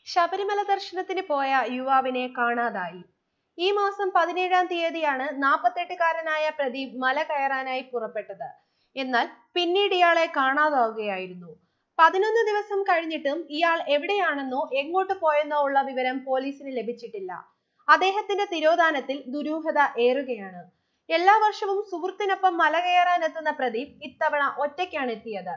ശബരിമല ദർശനത്തിന് പോയ യുവാവിനെ കാണാതായി. ഈ മാസം 17-ാം തീയതിയാണ് 48-കാരനായ പ്രദീപ് മല കയറാനായി പുറപ്പെട്ടത്. എന്നാൽ പിന്നീട് ഇയാളെ കാണാതാവുകയായിരുന്നു. 11 ദിവസം കഴിഞ്ഞിട്ടും ഇയാൾ എവിടെയാണെന്നോ എങ്ങോട്ട് പോയെന്നോ ഉള്ള വിവരം പോലീസിന് ലഭിച്ചിട്ടില്ല. അദ്ദേഹത്തിന്റെ തിരോധാനത്തിൽ ദുരൂഹത ഏറുകയാണ്. എല്ലാ വർഷവും സുഹൃത്തിനൊപ്പം മല കയറാൻ എത്തുന്ന പ്രദീപ് ഇത്തവണ ഒറ്റയ്ക്കാണ് എത്തിയത്.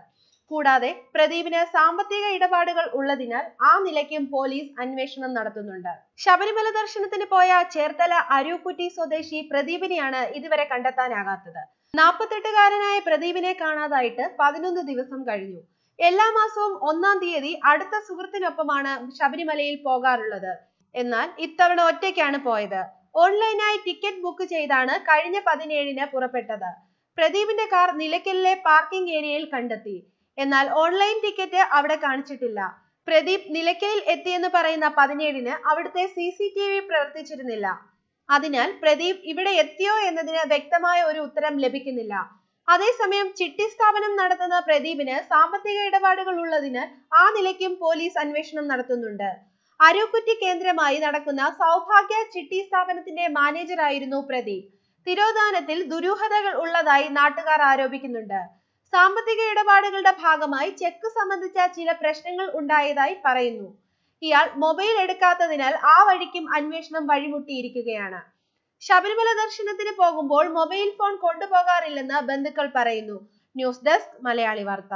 കൂടാതെ പ്രദീപിന് സാമ്പത്തിക ഇടപാടുകൾ ഉള്ളതിനാൽ ആ നിലയ്ക്കും പോലീസ് അന്വേഷണം നടത്തുന്നുണ്ട്. ശബരിമല ദർശനത്തിന് പോയ ചേർത്തല അരൂക്കുറ്റി സ്വദേശി പ്രദീപിനെയാണ് ഇതുവരെ കണ്ടെത്താനാകാത്തത്. 48-കാരനായ പ്രദീപിനെ കാണാതായിട്ട് 11 ദിവസം കഴിഞ്ഞു. എല്ലാ മാസവും 1-ാം തീയതി അടുത്ത സുഹൃത്തിനൊപ്പമാണ് ശബരിമലയിൽ പോകാറുള്ളത്. എന്നാൽ ഇത്തവണ ഒറ്റയ്ക്കാണ് പോയത്. ഓൺലൈനായി ടിക്കറ്റ് ബുക്ക് ചെയ്താണ് കഴിഞ്ഞ 17-ന് പുറപ്പെട്ടത്. പ്രദീപിന്റെ കാർ നിലയ്ക്കലിലെ പാർക്കിംഗ് ഏരിയയിൽ കണ്ടെത്തി. എന്നാൽ ഓൺലൈൻ ടിക്കറ്റ് അവിടെ കാണിച്ചിട്ടില്ല. പ്രദീപ് നിലയ്ക്കലിൽ എത്തിയെന്ന് പറയുന്ന 17-ന് അവിടുത്തെ CCTV പ്രവർത്തിച്ചിരുന്നില്ല. അതിനാൽ പ്രദീപ് ഇവിടെ എത്തിയോ എന്നതിന് വ്യക്തമായ ഒരു ഉത്തരം ലഭിക്കുന്നില്ല. അതേസമയം ചിട്ടി സ്ഥാപനം നടത്തുന്ന പ്രദീപിന് സാമ്പത്തിക ഇടപാടുകൾ ഉള്ളതിനാൽ ആ നിലയ്ക്കും പോലീസ് അന്വേഷണം നടത്തുന്നുണ്ട്. അരൂക്കുറ്റി കേന്ദ്രമായി നടക്കുന്ന സൗഭാഗ്യ ചിട്ടി സ്ഥാപനത്തിന്റെ മാനേജറായിരുന്നു പ്രദീപ്. തിരോധാനത്തിൽ ദുരൂഹതകൾ ഉള്ളതായി നാട്ടുകാർ ആരോപിക്കുന്നുണ്ട്. സാമ്പത്തിക ഇടപാടുകളുടെ ഭാഗമായി ചെക്ക് സംബന്ധിച്ച ചില പ്രശ്നങ്ങൾ ഉണ്ടായതായി പറയുന്നു. ഇയാൾ മൊബൈൽ എടുക്കാത്തതിനാൽ ആ വഴിക്കും അന്വേഷണം വഴിമുട്ടിയിരിക്കുകയാണ്. ശബരിമല ദർശനത്തിന് പോകുമ്പോൾ മൊബൈൽ ഫോൺ കൊണ്ടുപോകാറില്ലെന്ന് ബന്ധുക്കൾ പറയുന്നു. ന്യൂസ് ഡെസ്ക് മലയാളി വാർത്ത.